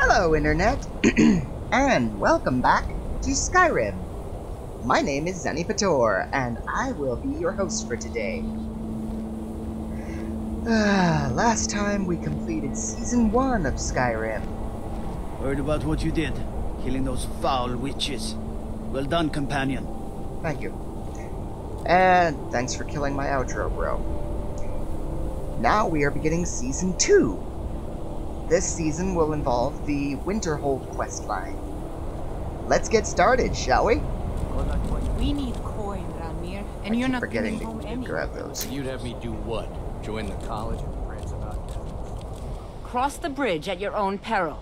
Hello, Internet, and welcome back to Skyrim. My name is Xanipator, and I will be your host for today. Last time we completed Season 1 of Skyrim. Heard about what you did, killing those foul witches. Well done, companion. Thank you. And thanks for killing my outro, bro. Now we are beginning Season 2. This season will involve the Winterhold questline. Let's get started, shall we? We need coin, Ramir, and you're not forgetting bringing home to any. grab those. You'd have me do what? Join the college and rant about that? Cross the bridge at your own peril.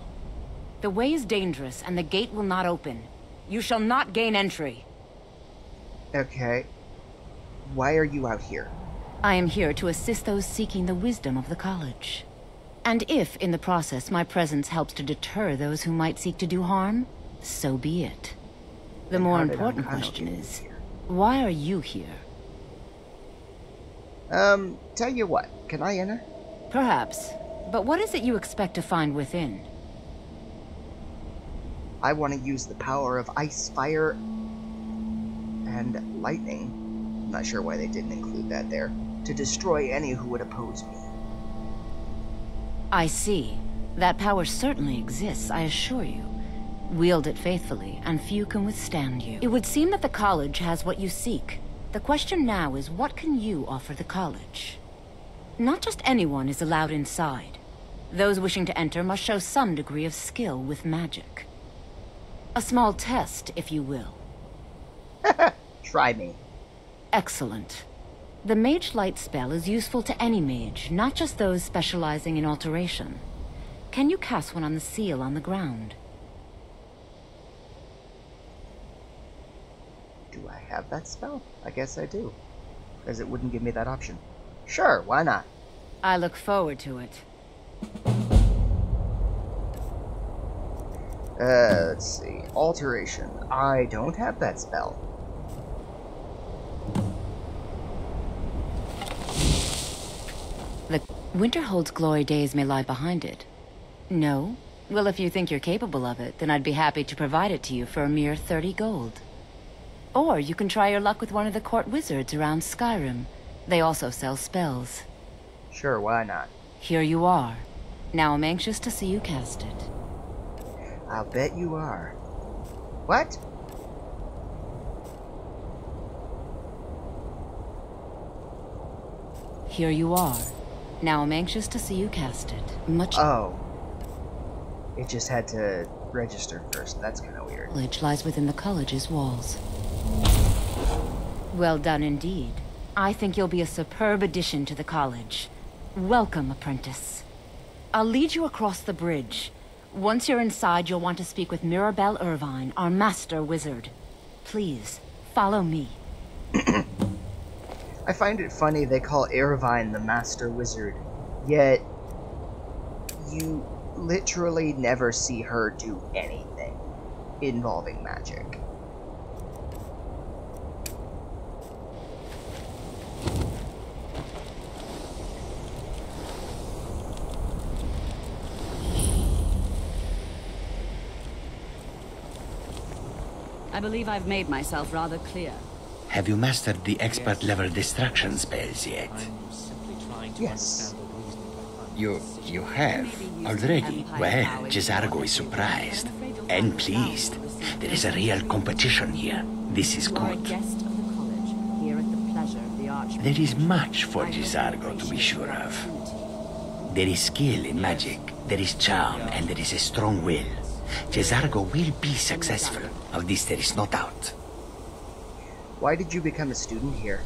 The way is dangerous, and the gate will not open. You shall not gain entry. Okay. Why are you out here? I am here to assist those seeking the wisdom of the college. And if, in the process, my presence helps to deter those who might seek to do harm, so be it. The more important question is, why are you here? Tell you what, can I enter? Perhaps. But what is it you expect to find within? I want to use the power of ice, fire, and lightning. I'm not sure why they didn't include that there. To destroy any who would oppose me. I see. That power certainly exists, I assure you. Wield it faithfully, and few can withstand you. It would seem that the college has what you seek. The question now is, what can you offer the college? Not just anyone is allowed inside. Those wishing to enter must show some degree of skill with magic. A small test, if you will. Try me. Excellent. The Mage Light spell is useful to any mage, not just those specializing in alteration. Can you cast one on the seal on the ground? Do I have that spell? I guess I do. Because it wouldn't give me that option. Sure, why not? I look forward to it. Let's see. Alteration. I don't have that spell. The Winterhold's glory days may lie behind it. No? Well, if you think you're capable of it, then I'd be happy to provide it to you for a mere 30 gold. Or you can try your luck with one of the court wizards around Skyrim. They also sell spells. Sure, why not? Here you are. Now I'm anxious to see you cast it. I'll bet you are. What? Here you are. Now I'm anxious to see you cast it. Oh. It just had to register first. That's kind of weird. Knowledge lies within the college's walls. Well done indeed. I think you'll be a superb addition to the college. Welcome, apprentice. I'll lead you across the bridge. Once you're inside, you'll want to speak with Mirabelle Irvine, our master wizard. Please, follow me. I find it funny they call Irvine the Master Wizard, yet you literally never see her do anything involving magic. I believe I've made myself rather clear. Have you mastered the expert-level distraction spells yet? Yes. You have? Already? Well, Jezargo is surprised. And pleased. There is a real competition here. This is good. There is much for Jezargo to be sure of. There is skill in magic, there is charm, and there is a strong will. Jezargo will be successful. Of this there is no doubt. Why did you become a student here?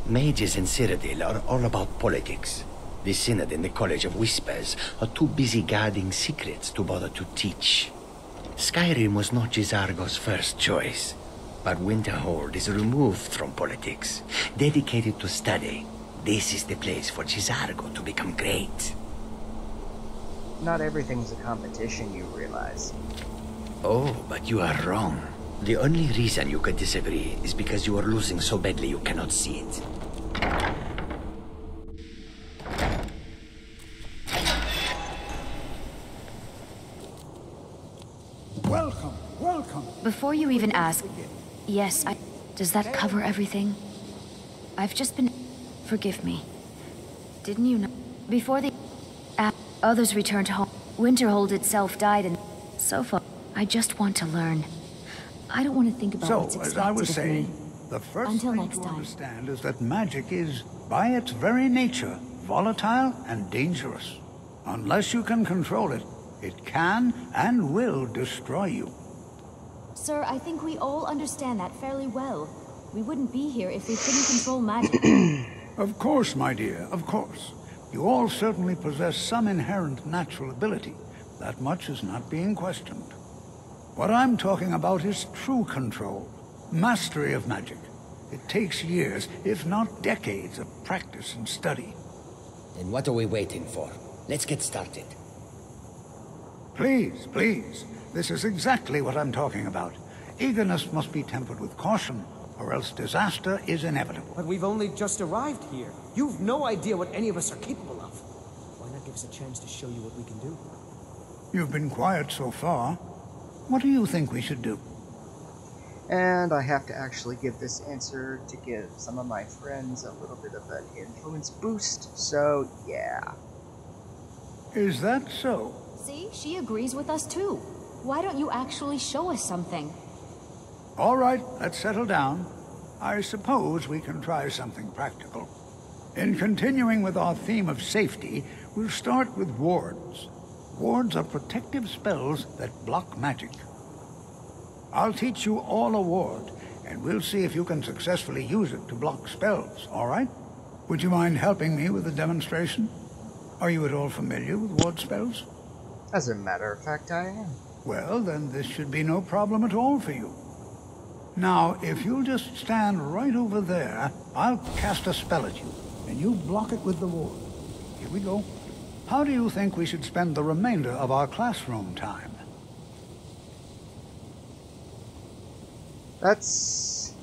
Mages in Cyrodiil are all about politics. The Synod and the College of Whispers are too busy guarding secrets to bother to teach. Skyrim was not Jezargo's first choice, but Winterhold is removed from politics, dedicated to study. This is the place for Jezargo to become great. Not everything's a competition, you realize. Oh, but you are wrong. The only reason you could disagree is because you are losing so badly you cannot see it. Welcome, welcome. Before you even ask, yes, does that cover everything? I've just been... Forgive me. Didn't you know? Before the... others returned home, Winterhold itself died, and so far, I just want to learn. I don't want to think about what's expected as I was of saying, me. the first Until thing next to time. understand is that magic is, by its very nature, volatile and dangerous. Unless you can control it, it can and will destroy you. Sir, I think we all understand that fairly well. We wouldn't be here if we couldn't control magic. Of course, my dear, of course. You all certainly possess some inherent natural ability. That much is not being questioned. What I'm talking about is true control, mastery of magic. It takes years, if not decades, of practice and study. Then what are we waiting for? Let's get started. Please, please. This is exactly what I'm talking about. Eagerness must be tempered with caution, or else disaster is inevitable. But we've only just arrived here. You've no idea what any of us are capable of. Why not give us a chance to show you what we can do? You've been quiet so far. What do you think we should do? And I have to actually give this answer to give some of my friends a little bit of an influence boost, so yeah. Is that so? See, she agrees with us too. Why don't you actually show us something? All right, let's settle down. I suppose we can try something practical. In continuing with our theme of safety, we'll start with wards. Wards are protective spells that block magic. I'll teach you all a ward, and we'll see if you can successfully use it to block spells, all right? Would you mind helping me with the demonstration? Are you at all familiar with ward spells? As a matter of fact, I am. Well, then this should be no problem at all for you. Now, if you'll just stand right over there, I'll cast a spell at you, and you block it with the ward. Here we go. How do you think we should spend the remainder of our classroom time? That's...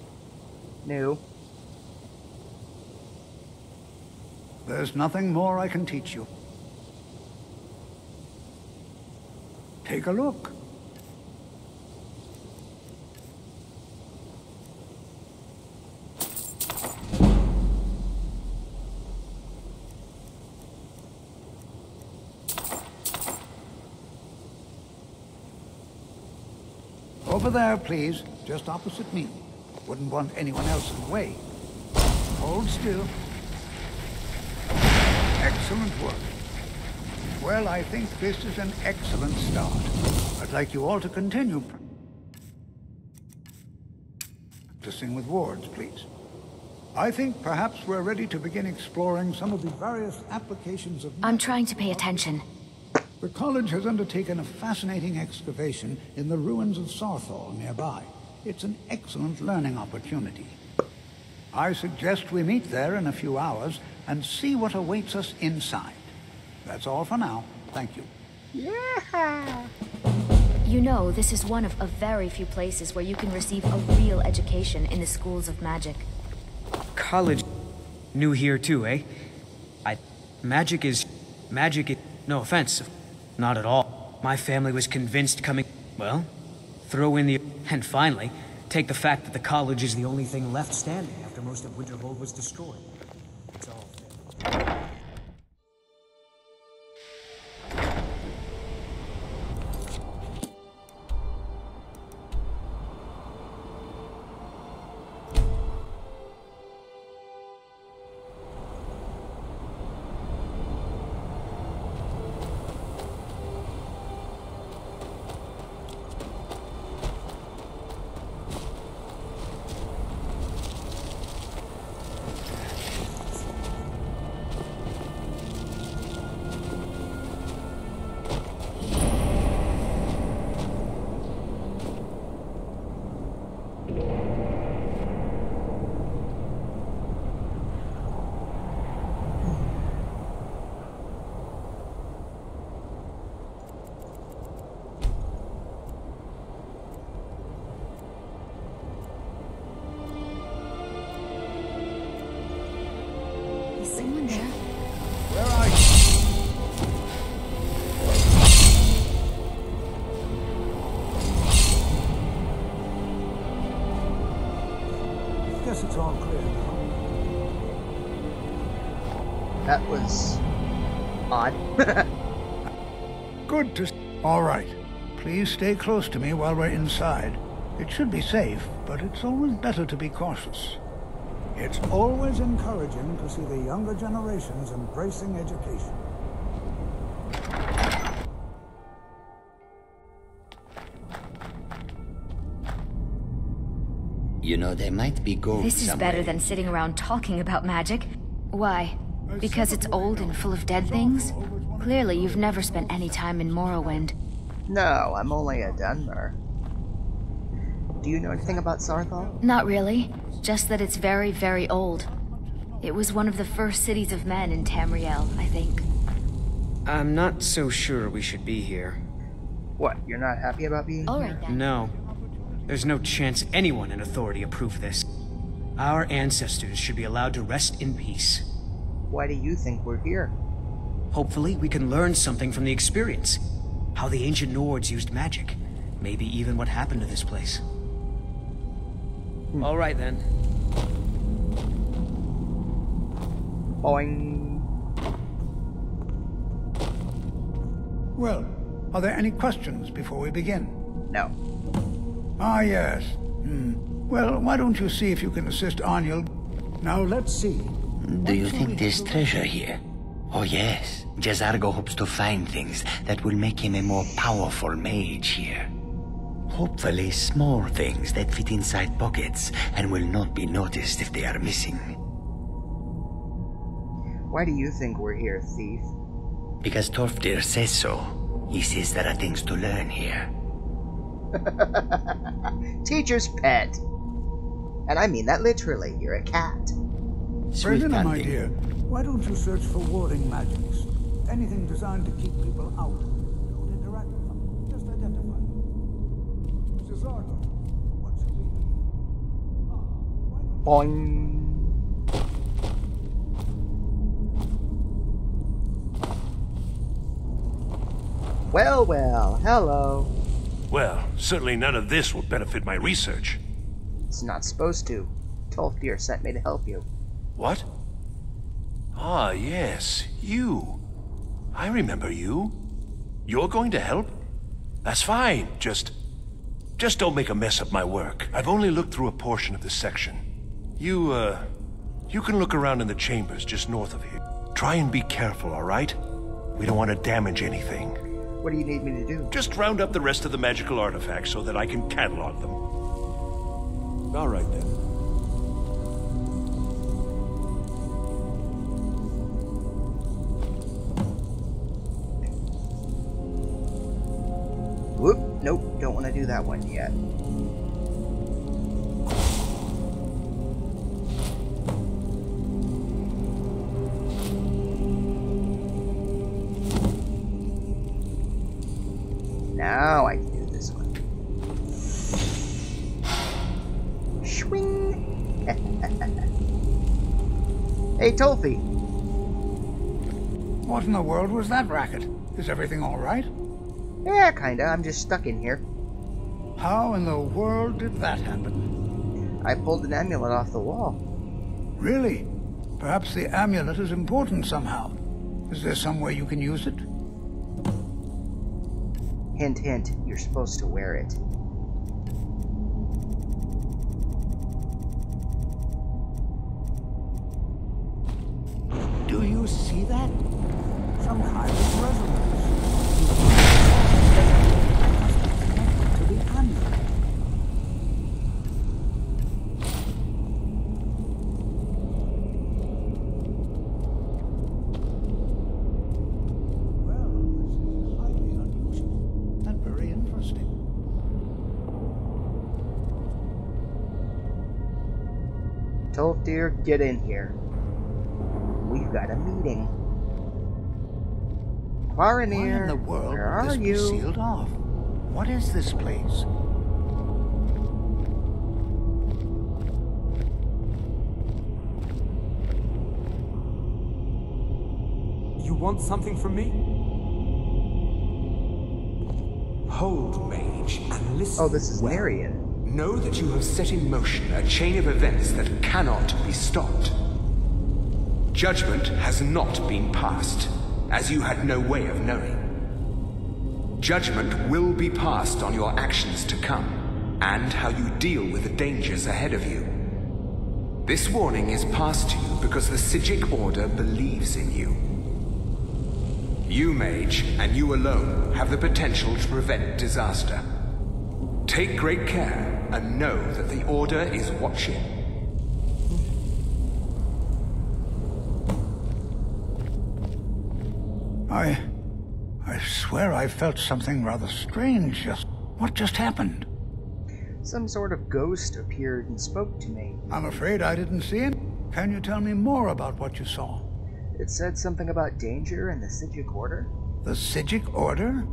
new. There's nothing more I can teach you. Take a look. Over there, please. Just opposite me. Wouldn't want anyone else in the way. Hold still. Excellent work. Well, I think this is an excellent start. I'd like you all to continue practicing with wards, please. I think perhaps we're ready to begin exploring some of the various applications of... I'm trying to pay attention. The college has undertaken a fascinating excavation in the ruins of Sarthal nearby. It's an excellent learning opportunity. I suggest we meet there in a few hours and see what awaits us inside. That's all for now. Thank you. Yeah! You know, this is one of a very few places where you can receive a real education in the schools of magic. College... new here too, eh? Magic is... no offense. Not at all. My family was convinced coming... well, throw in the... and finally, take the fact that the college is the only thing left standing after most of Winterhold was destroyed. It's all fair. guess it's all clear now. That was odd. Good to... All right. Please stay close to me while we're inside. It should be safe, but it's always better to be cautious. It's always encouraging to see the younger generations embracing education. You know, there might be gold This is somewhere. better than sitting around talking about magic. Why? Because it's old and full of dead things? Clearly, you've never spent any time in Morrowind. No, I'm only a Dunmer. Do you know anything about Saarthal? Not really. Just that it's very, very old. It was one of the first cities of men in Tamriel, I think. I'm not so sure we should be here. What, you're not happy about being All here? right then. No. There's no chance anyone in authority approved this. Our ancestors should be allowed to rest in peace. Why do you think we're here? Hopefully, we can learn something from the experience. How the ancient Nords used magic. Maybe even what happened to this place. All right, then. Boing. Well, are there any questions before we begin? No. Ah, yes. Well, why don't you see if you can assist Arniel? Now, let's see. Do you think there's treasure here? Oh yes, Jazargo hopes to find things that will make him a more powerful mage here. Hopefully small things that fit inside pockets and will not be noticed if they are missing. Why do you think we're here, thief? Because Torfdir says so. He says there are things to learn here. Teacher's pet. And I mean that literally. You're a cat. Sweet Brennan, my hunting. dear, why don't you search for warding magics? Anything designed to keep people out. Don't interact with them. Just identify them. Cesardo, what should we do? Boing. Well, well, hello. Well, certainly none of this will benefit my research. It's not supposed to. Tolfdir sent me to help you. What? Ah, yes, you. I remember you. You're going to help? That's fine. Just don't make a mess of my work. I've only looked through a portion of this section. You can look around in the chambers just north of here. Try and be careful, all right? We don't want to damage anything. What do you need me to do? Just round up the rest of the magical artifacts so that I can catalog them. All right, then. Whoop, nope, don't want to do that one yet. Now I can do this one. Swing! Hey, Tolfi! What in the world was that racket? Is everything all right? Yeah, kinda. I'm just stuck in here. How in the world did that happen? I pulled an amulet off the wall. Really? Perhaps the amulet is important somehow. Is there some way you can use it? Hint, hint, you're supposed to wear it. Do you see that? Some kind of resonance. To the amulet. Well, this is highly unusual and very interesting. Tolfdir, get in here. We've got a meeting. Why in Farinir, the world where would are this be you? sealed off? What is this place? You want something from me? Hold, Mage, and listen. Oh, this is well. Marion. Know that you have set in motion a chain of events that cannot be stopped. Judgment has not been passed, as you had no way of knowing. Judgment will be passed on your actions to come, and how you deal with the dangers ahead of you. This warning is passed to you because the Psijic Order believes in you. You, Mage, and you alone, have the potential to prevent disaster. Take great care, and know that the Order is watching. I swear I felt something rather strange What just happened? Some sort of ghost appeared and spoke to me. I'm afraid I didn't see it. Can you tell me more about what you saw? It said something about danger and the Psijic Order. The Psijic Order?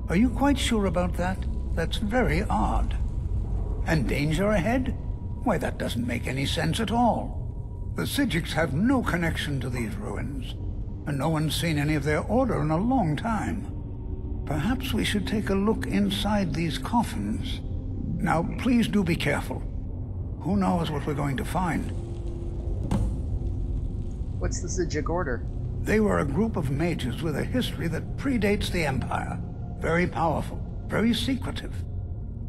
Are you quite sure about that? That's very odd. And danger ahead? Why, that doesn't make any sense at all. The Psijics have no connection to these ruins, and no one's seen any of their order in a long time. Perhaps we should take a look inside these coffins. Now, please do be careful. Who knows what we're going to find? What's the Psijic Order? They were a group of mages with a history that predates the Empire. Very powerful, very secretive.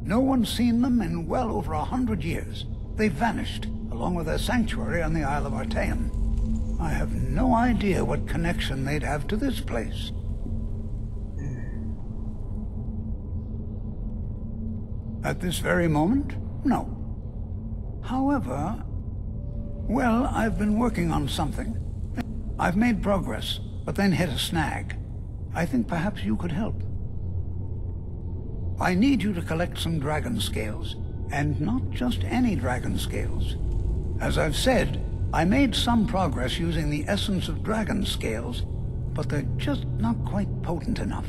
No one's seen them in well over 100 years. They vanished, along with their sanctuary on the Isle of Artaeum. I have no idea what connection they'd have to this place. At this very moment? No. However, well, I've been working on something. I've made progress, but then hit a snag. I think perhaps you could help. I need you to collect some dragon scales, and not just any dragon scales. As I've said, I made some progress using the essence of dragon scales, but they're just not quite potent enough.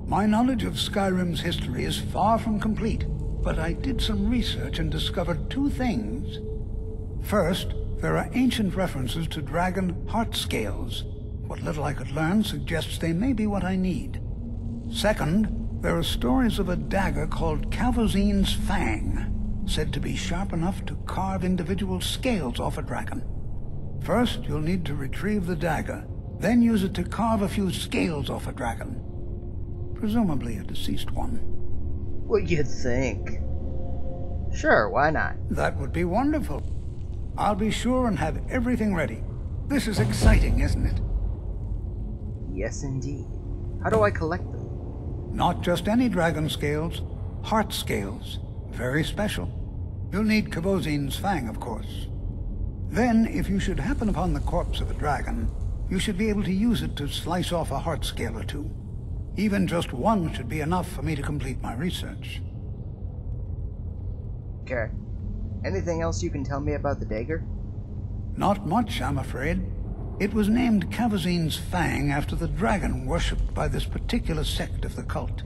My knowledge of Skyrim's history is far from complete, but I did some research and discovered two things. First, there are ancient references to dragon heart scales. What little I could learn suggests they may be what I need. Second, there are stories of a dagger called Kavazin's Fang, said to be sharp enough to carve individual scales off a dragon. First, you'll need to retrieve the dagger, then use it to carve a few scales off a dragon. Presumably a deceased one. What you'd think. Sure, why not? That would be wonderful. I'll be sure and have everything ready. This is exciting, isn't it? Yes, indeed. How do I collect them? Not just any dragon scales, heart scales. Very special. You'll need Kavozin's Fang, of course. Then, if you should happen upon the corpse of a dragon, you should be able to use it to slice off a heart scale or two. Even just one should be enough for me to complete my research. Okay. Anything else you can tell me about the dagger? Not much, I'm afraid. It was named Kavazin's Fang after the dragon worshipped by this particular sect of the cult.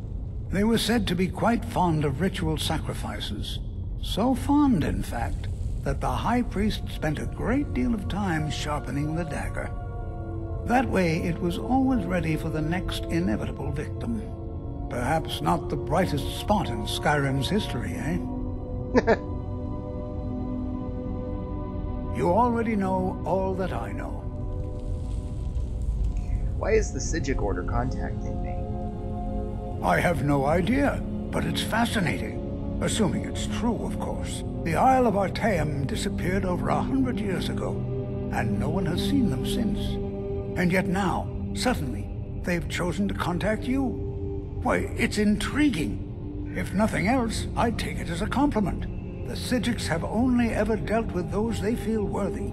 They were said to be quite fond of ritual sacrifices. So fond, in fact, that the high priest spent a great deal of time sharpening the dagger. That way, it was always ready for the next inevitable victim. Perhaps not the brightest spot in Skyrim's history, eh? You already know all that I know. Why is the Psijic Order contacting me? I have no idea, but it's fascinating. Assuming it's true, of course. The Isle of Artaeum disappeared over 100 years ago, and no one has seen them since. And yet now, suddenly, they've chosen to contact you. Why, it's intriguing. If nothing else, I'd take it as a compliment. The Psijics have only ever dealt with those they feel worthy.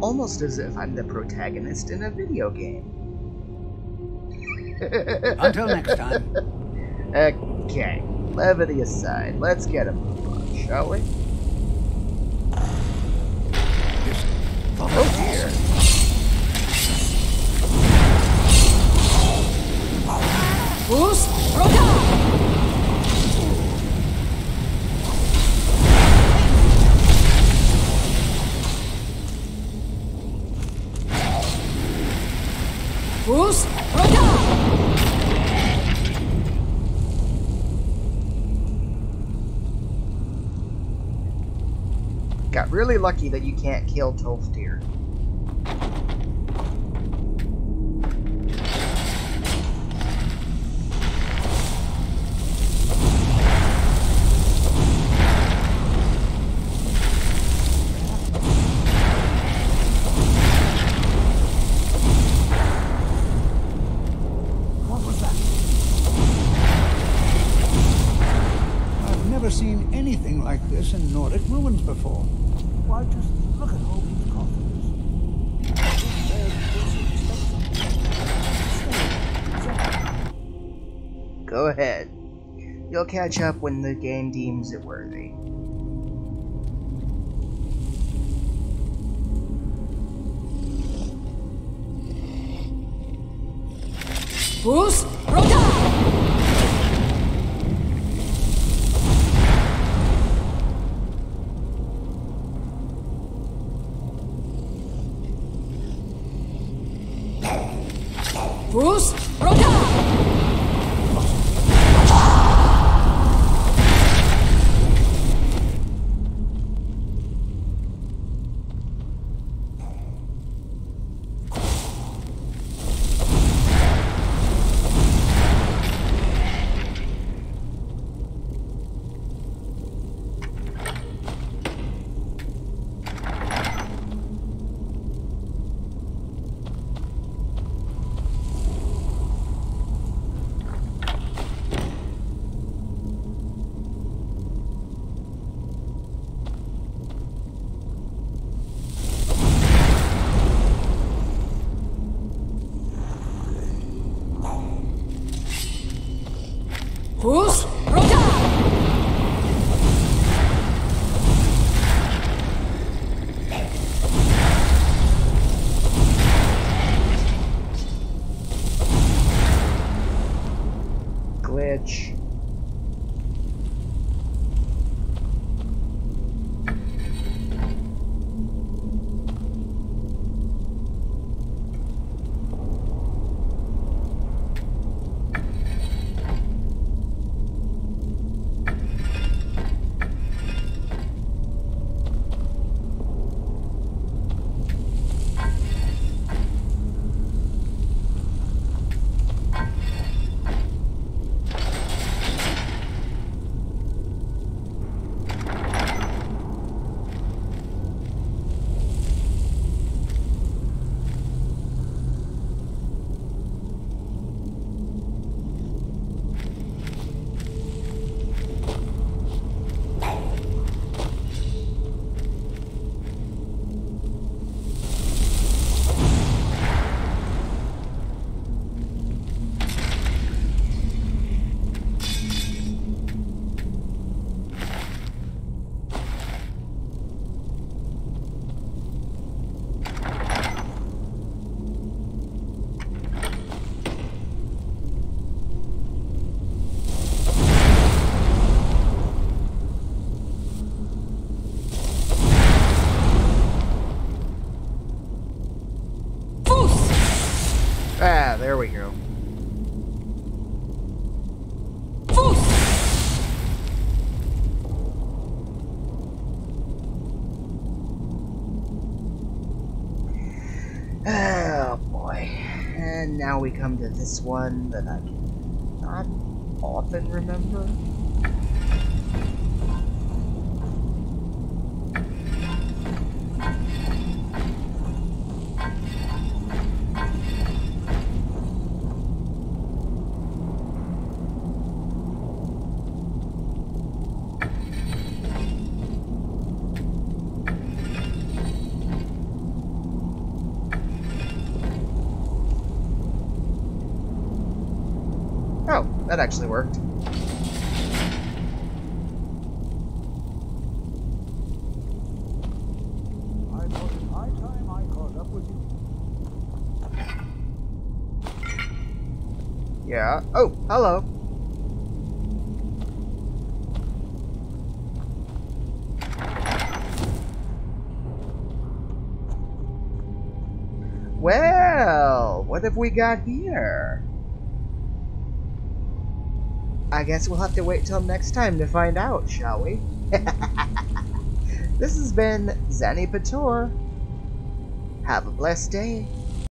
Almost as if I'm the protagonist in a video game. Until next time. Okay, levity aside, let's get a move on, shall we? Oh dear. Boost! Roda! Boost! Roda! Got really lucky that you can't kill Tolfdir. What was that? I've never seen anything like this in Nordic ruins before. Why, just look at all these coffins. Go ahead. You'll catch up when the game deems it worthy. Bruce, Rhoda! Bruce, Rhoda! Bruce, Rhoda! Glitch. Ah, there we go. Oh boy. And now we come to this one that I not often remember. Oh, that actually worked. I thought it high time I caught up with you. Yeah. Oh, hello. Well, what have we got here? I guess we'll have to wait till next time to find out, shall we? This has been Xanipator. Have a blessed day.